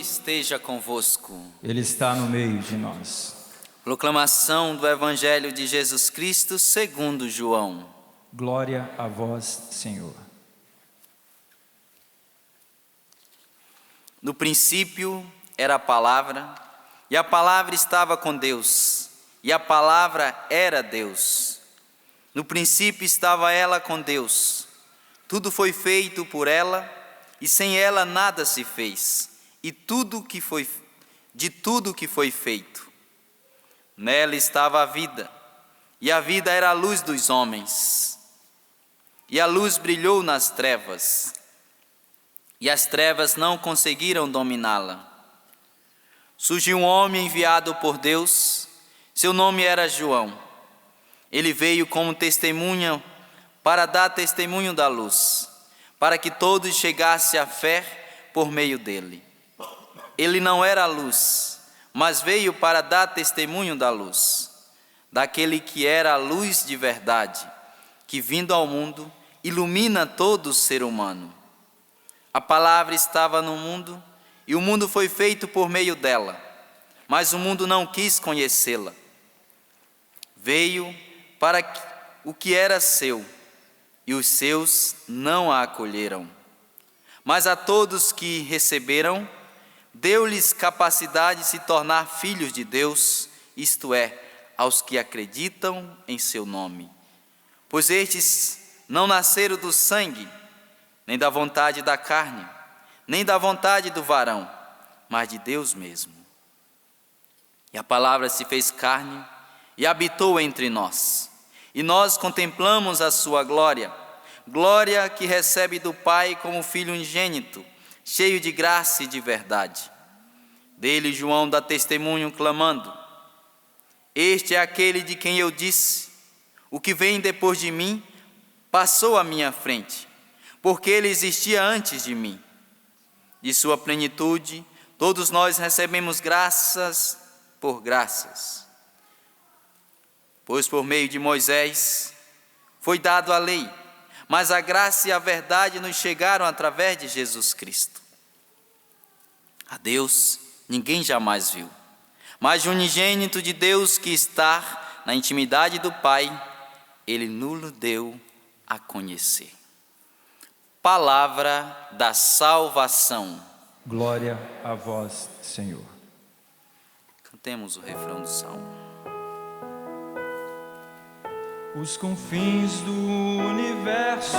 esteja convosco. Ele está no meio de nós. Proclamação do Evangelho de Jesus Cristo segundo João. Glória a vós, Senhor. No princípio era a palavra, e a palavra estava com Deus, e a palavra era Deus. No princípio estava ela com Deus. Tudo foi feito por ela, e sem ela nada se fez, e de tudo que foi feito. Nela estava a vida, e a vida era a luz dos homens. E a luz brilhou nas trevas, e as trevas não conseguiram dominá-la. Surgiu um homem enviado por Deus, seu nome era João. Ele veio como testemunha para dar testemunho da luz, para que todos chegassem à fé por meio dele. Ele não era a luz, mas veio para dar testemunho da luz, daquele que era a luz de verdade, que vindo ao mundo ilumina todo ser humano. A palavra estava no mundo, e o mundo foi feito por meio dela, mas o mundo não quis conhecê-la. Veio para o que era seu, e os seus não a acolheram. Mas a todos que receberam, deu-lhes capacidade de se tornar filhos de Deus, isto é, aos que acreditam em seu nome. Pois estes não nasceram do sangue, nem da vontade da carne, nem da vontade do varão, mas de Deus mesmo. E a palavra se fez carne e habitou entre nós. E nós contemplamos a sua glória, glória que recebe do Pai como Filho unigênito, cheio de graça e de verdade. Dele João dá testemunho clamando: este é aquele de quem eu disse, o que vem depois de mim passou à minha frente, porque ele existia antes de mim. De sua plenitude, todos nós recebemos graças por graças. Pois por meio de Moisés foi dado a lei, mas a graça e a verdade nos chegaram através de Jesus Cristo. A Deus ninguém jamais viu, mas o unigênito de Deus que está na intimidade do Pai, Ele nos deu a conhecer. Palavra da salvação. Glória a vós, Senhor. Cantemos o refrão do salmo. Os confins do universo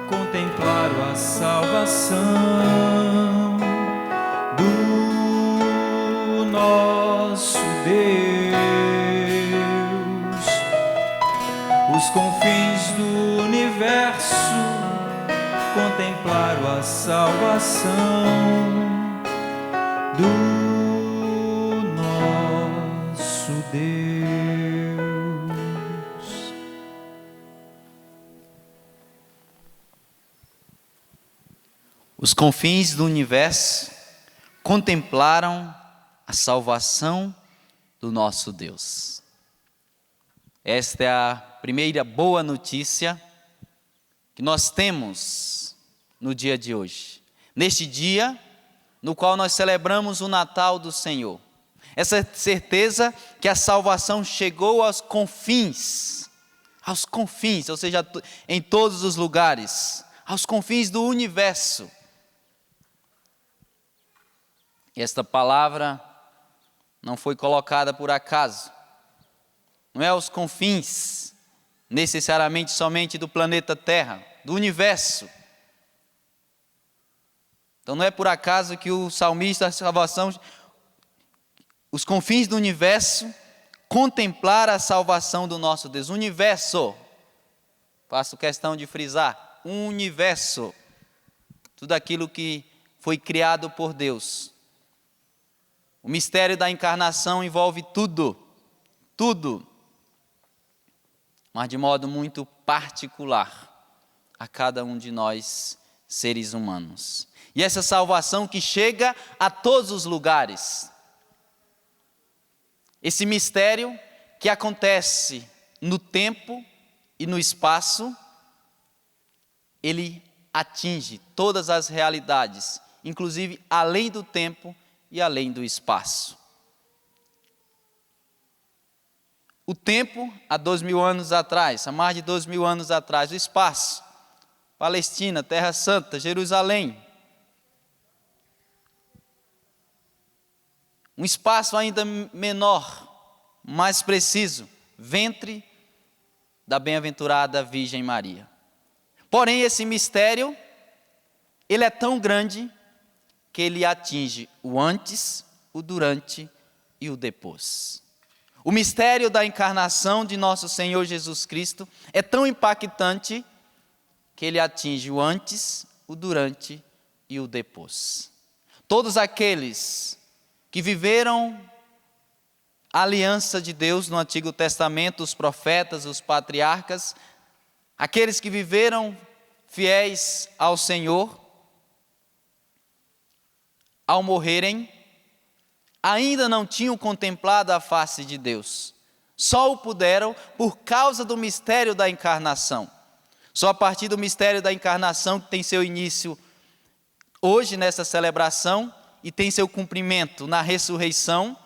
contemplaram a salvação do nosso Deus. Os confins do universo contemplaram a salvação do nosso Deus. Os confins do universo contemplaram a salvação do nosso Deus. Esta é a primeira boa notícia que nós temos no dia de hoje. Neste dia no qual nós celebramos o Natal do Senhor. Essa certeza que a salvação chegou aos confins, ou seja, em todos os lugares, aos confins do universo. Esta palavra não foi colocada por acaso. Não é aos confins, necessariamente somente do planeta Terra, do universo. Então não é por acaso que o salmista da salvação, os confins do universo, contemplar a salvação do nosso Deus. Universo, faço questão de frisar, universo, tudo aquilo que foi criado por Deus. O mistério da encarnação envolve tudo, mas de modo muito particular a cada um de nós, seres humanos. E essa salvação que chega a todos os lugares. Esse mistério que acontece no tempo e no espaço, ele atinge todas as realidades inclusive além do tempo e além do espaço. O tempo, há 2000 anos atrás, há mais de 2000 anos atrás, o espaço, Palestina, Terra Santa, Jerusalém. Um espaço ainda menor, mais preciso, ventre da bem-aventurada Virgem Maria. Porém, esse mistério, ele é tão grande que ele atinge o antes, o durante e o depois. O mistério da encarnação de nosso Senhor Jesus Cristo é tão impactante que ele atinge o antes, o durante e o depois. Todos aqueles que viveram a aliança de Deus no Antigo Testamento, os profetas, os patriarcas, aqueles que viveram fiéis ao Senhor, ao morrerem, ainda não tinham contemplado a face de Deus. Só o puderam por causa do mistério da encarnação. Só a partir do mistério da encarnação, que tem seu início hoje nessa celebração e tem seu cumprimento na ressurreição,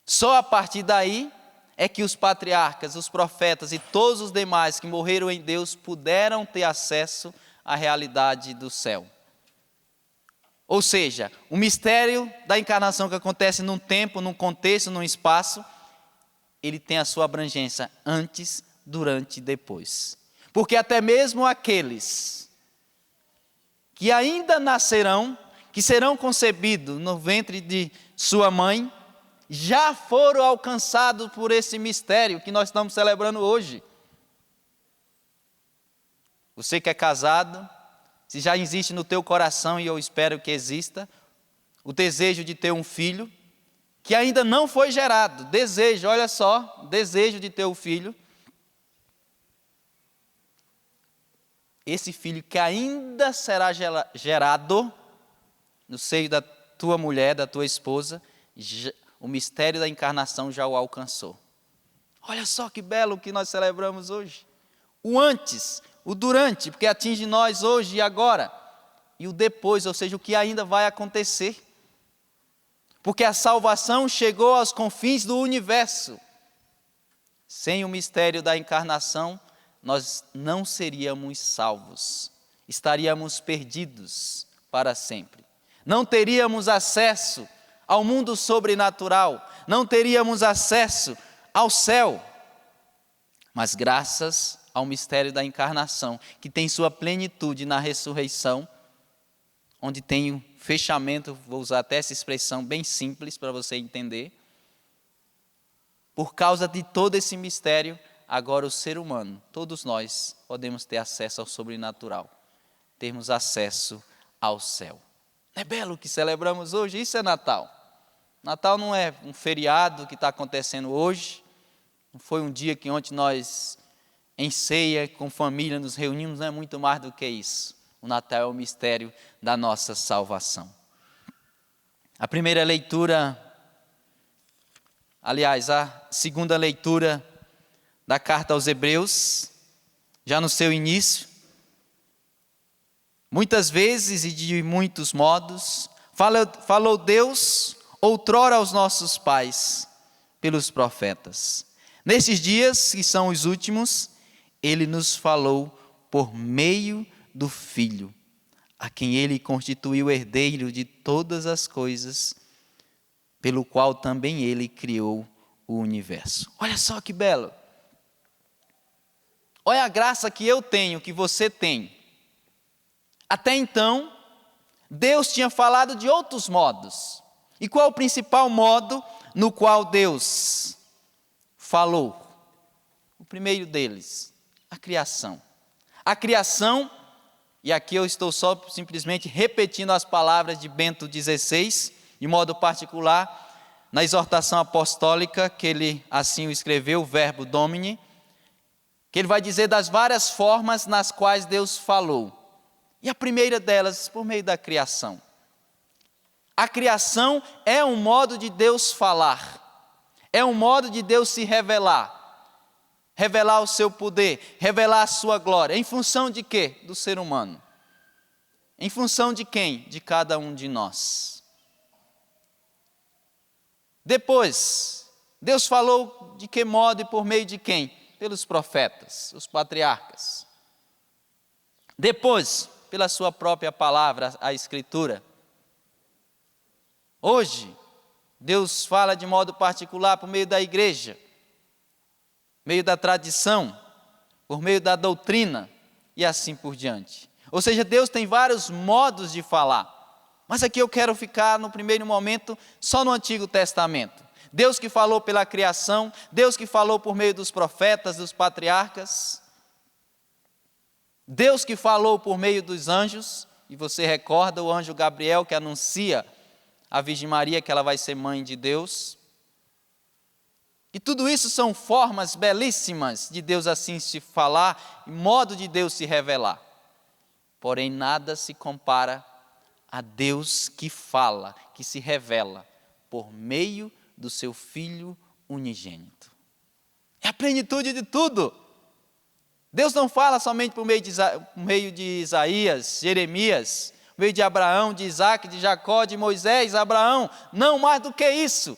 só a partir daí é que os patriarcas, os profetas e todos os demais que morreram em Deus puderam ter acesso à realidade do céu. Ou seja, o mistério da encarnação que acontece num tempo, num contexto, num espaço, ele tem a sua abrangência antes, durante e depois. Porque até mesmo aqueles que ainda nascerão, que serão concebidos no ventre de sua mãe, já foram alcançados por esse mistério que nós estamos celebrando hoje. Você que é casado, se já existe no teu coração, e eu espero que exista, o desejo de ter um filho, que ainda não foi gerado, desejo, olha só, desejo de ter um filho. Esse filho que ainda será gerado no seio da tua mulher, da tua esposa, o mistério da encarnação já o alcançou. Olha só que belo que nós celebramos hoje. O antes, o durante, porque atinge nós hoje e agora. E o depois, ou seja, o que ainda vai acontecer. Porque a salvação chegou aos confins do universo. Sem o mistério da encarnação, nós não seríamos salvos. Estaríamos perdidos para sempre. Não teríamos acesso ao mundo sobrenatural, não teríamos acesso ao céu. Mas graças ao mistério da encarnação, que tem sua plenitude na ressurreição, onde tem o fechamento, vou usar até essa expressão bem simples para você entender. Por causa de todo esse mistério, agora o ser humano, todos nós, podemos ter acesso ao sobrenatural, termos acesso ao céu. Não é belo o que celebramos hoje? Isso é Natal. Natal não é um feriado que está acontecendo hoje, não foi um dia que ontem nós, em ceia, com família, nos reunimos, não é muito mais do que isso. O Natal é o mistério da nossa salvação. A primeira leitura, aliás, a segunda leitura da carta aos Hebreus, já no seu início, muitas vezes e de muitos modos, falou Deus outrora aos nossos pais, pelos profetas. Nesses dias, que são os últimos, Ele nos falou por meio do Filho, a quem Ele constituiu herdeiro de todas as coisas, pelo qual também Ele criou o universo. Olha só que belo! Olha a graça que eu tenho, que você tem. Até então, Deus tinha falado de outros modos. E qual é o principal modo no qual Deus falou? O primeiro deles, a criação. A criação, e aqui eu estou só simplesmente repetindo as palavras de Bento XVI, de modo particular, na exortação apostólica, que ele assim o escreveu, o Verbo Domini, que ele vai dizer das várias formas nas quais Deus falou. E a primeira delas, por meio da criação. A criação é um modo de Deus falar, é um modo de Deus se revelar, revelar o seu poder, revelar a sua glória, em função de quê? Do ser humano. Em função de quem? De cada um de nós. Depois, Deus falou de que modo e por meio de quem? Pelos profetas, os patriarcas. Depois, pela sua própria palavra, a Escritura. Hoje, Deus fala de modo particular por meio da igreja, por meio da tradição, por meio da doutrina e assim por diante. Ou seja, Deus tem vários modos de falar. Mas aqui eu quero ficar no primeiro momento só no Antigo Testamento. Deus que falou pela criação, Deus que falou por meio dos profetas, dos patriarcas, Deus que falou por meio dos anjos, e você recorda o anjo Gabriel que anuncia à Virgem Maria que ela vai ser mãe de Deus. E tudo isso são formas belíssimas de Deus assim se falar, modo de Deus se revelar. Porém, nada se compara a Deus que fala, que se revela por meio do seu Filho unigênito. É a plenitude de tudo. Deus não fala somente por meio de Isaías, Jeremias, por meio de Abraão, de Isaac, de Jacó, de Moisés, Abraão. Não, mais do que isso.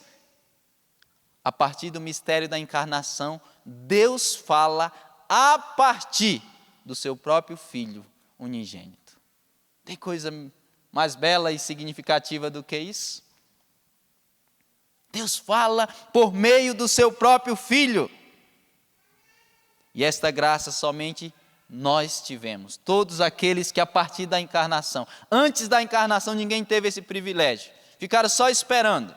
A partir do mistério da encarnação, Deus fala a partir do seu próprio Filho unigênito. Tem coisa mais bela e significativa do que isso? Deus fala por meio do seu próprio Filho. E esta graça somente nós tivemos. Todos aqueles que a partir da encarnação, antes da encarnação ninguém teve esse privilégio. Ficaram só esperando.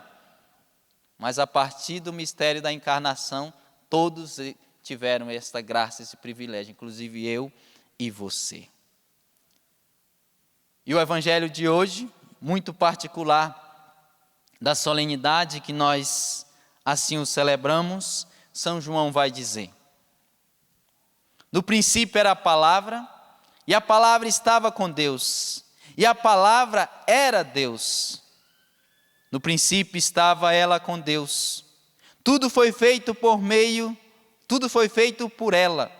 Mas a partir do mistério da encarnação, todos tiveram esta graça, esse privilégio, inclusive eu e você. E o evangelho de hoje, muito particular da solenidade que nós assim o celebramos, São João vai dizer: no princípio era a palavra, e a palavra estava com Deus, e a palavra era Deus. No princípio estava ela com Deus. Tudo foi feito por ela,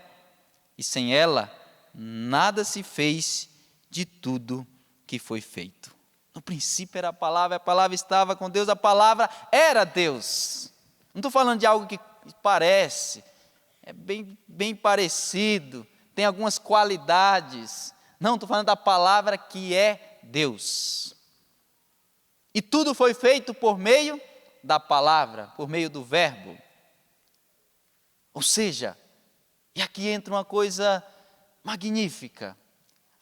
e sem ela nada se fez de tudo que foi feito. No princípio era a palavra estava com Deus, a palavra era Deus. Não estou falando de algo que parece, é bem parecido, tem algumas qualidades. Não, estou falando da palavra que é Deus. E tudo foi feito por meio da palavra, por meio do verbo. Ou seja, e aqui entra uma coisa magnífica.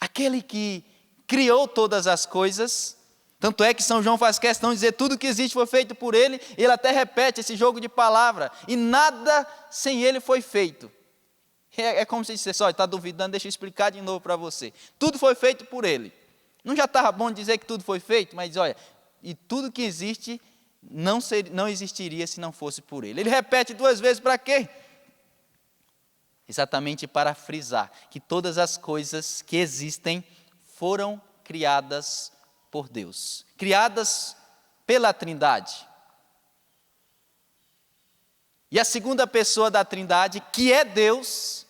Aquele que criou todas as coisas, tanto é que São João faz questão de dizer tudo que existe foi feito por ele, e ele até repete esse jogo de palavra, e nada sem ele foi feito. É como se dissesse: olha, está duvidando, deixa eu explicar de novo para você. Tudo foi feito por ele. Não já estava bom dizer que tudo foi feito, mas olha, e tudo que existe não existiria se não fosse por ele. Ele repete 2 vezes para quê? Exatamente para frisar que todas as coisas que existem foram criadas por Deus, criadas pela Trindade. E a segunda pessoa da Trindade, que é Deus,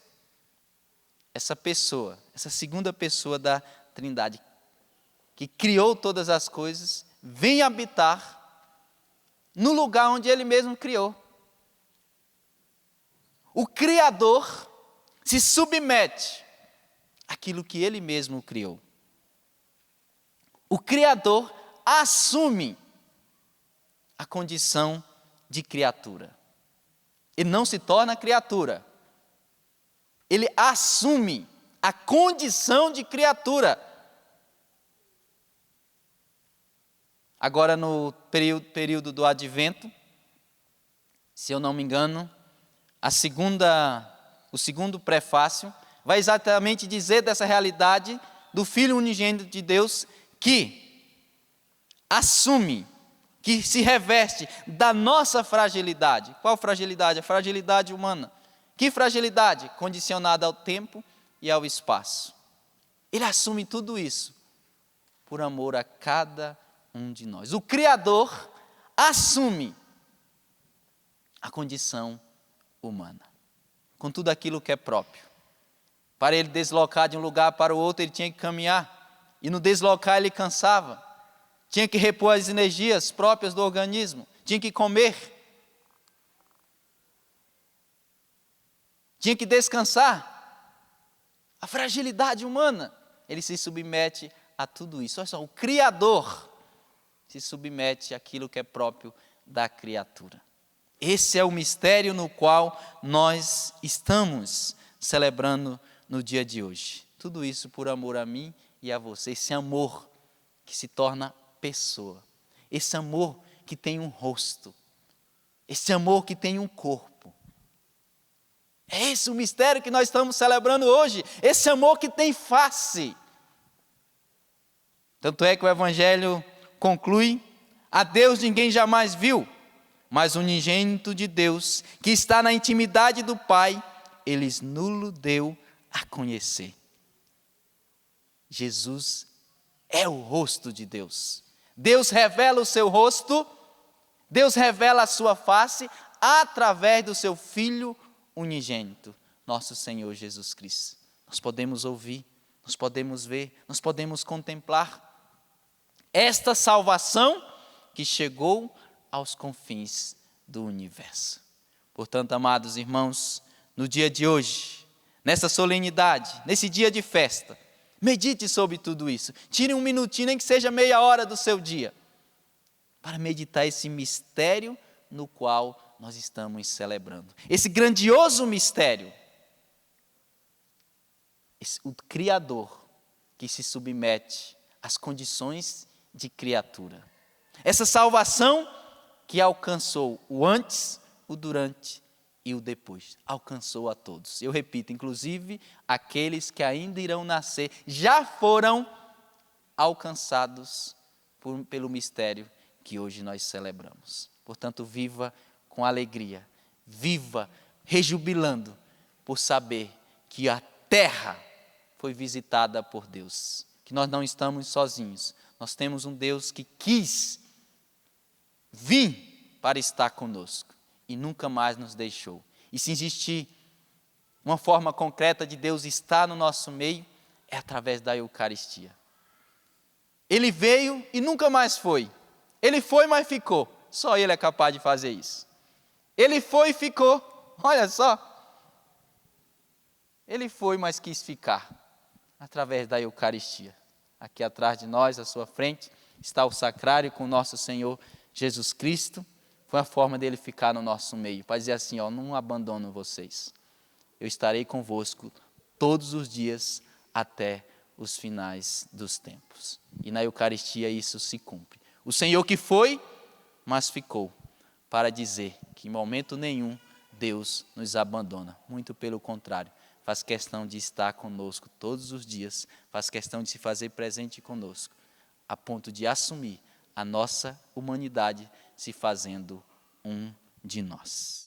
essa segunda pessoa da Trindade, que criou todas as coisas, vem habitar no lugar onde Ele mesmo criou. O Criador se submete àquilo que Ele mesmo criou. O Criador assume a condição de criatura. Ele não se torna criatura. Ele assume a condição de criatura. Agora, no período do Advento, se eu não me engano, o segundo prefácio vai exatamente dizer dessa realidade do Filho unigênito de Deus, que assume, que se reveste da nossa fragilidade. Qual fragilidade? A fragilidade humana. Que fragilidade? Condicionada ao tempo e ao espaço. Ele assume tudo isso por amor a cada um de nós. O Criador assume a condição humana, com tudo aquilo que é próprio. Para ele deslocar de um lugar para o outro, ele tinha que caminhar. e no deslocar ele cansava. Tinha que repor as energias próprias do organismo, tinha que comer, tinha que descansar. A fragilidade humana, ele se submete a tudo isso. Olha só, o Criador se submete àquilo que é próprio da criatura. Esse é o mistério no qual nós estamos celebrando no dia de hoje. Tudo isso por amor a mim e a você. Esse amor que se torna pessoa. Esse amor que tem um rosto. Esse amor que tem um corpo. É esse o mistério que nós estamos celebrando hoje. Esse amor que tem face. Tanto é que o Evangelho conclui: a Deus ninguém jamais viu, mas o unigênito de Deus, que está na intimidade do Pai, Ele nulo deu a conhecer. Jesus é o rosto de Deus. Deus revela o seu rosto, Deus revela a sua face através do seu Filho unigênito, nosso Senhor Jesus Cristo. Nós podemos ouvir, nós podemos ver, nós podemos contemplar esta salvação que chegou aos confins do universo. Portanto, amados irmãos, no dia de hoje, nessa solenidade, nesse dia de festa, medite sobre tudo isso. Tire um minutinho, nem que seja meia hora do seu dia, para meditar esse mistério no qual nós estamos celebrando. Esse grandioso mistério. O Criador que se submete às condições de criatura. Essa salvação que alcançou o antes, o durante e o depois. Alcançou a todos. Eu repito, inclusive aqueles que ainda irão nascer, já foram alcançados pelo mistério que hoje nós celebramos. Portanto, viva com alegria, viva rejubilando por saber que a terra foi visitada por Deus, que nós não estamos sozinhos, nós temos um Deus que quis vir para estar conosco e nunca mais nos deixou. E se existir uma forma concreta de Deus estar no nosso meio, é através da Eucaristia. Ele veio e nunca mais foi. Ele foi, mas ficou. Só Ele é capaz de fazer isso. Ele foi e ficou. Olha só. Ele foi, mas quis ficar. Através da Eucaristia. Aqui atrás de nós, à sua frente, está o sacrário com o nosso Senhor Jesus Cristo. Foi a forma dele ficar no nosso meio. Para dizer assim, não abandono vocês. Eu estarei convosco todos os dias até os finais dos tempos. E na Eucaristia isso se cumpre. O Senhor que foi, mas ficou, para dizer que em momento nenhum Deus nos abandona. Muito pelo contrário, faz questão de estar conosco todos os dias, faz questão de se fazer presente conosco, a ponto de assumir a nossa humanidade se fazendo um de nós.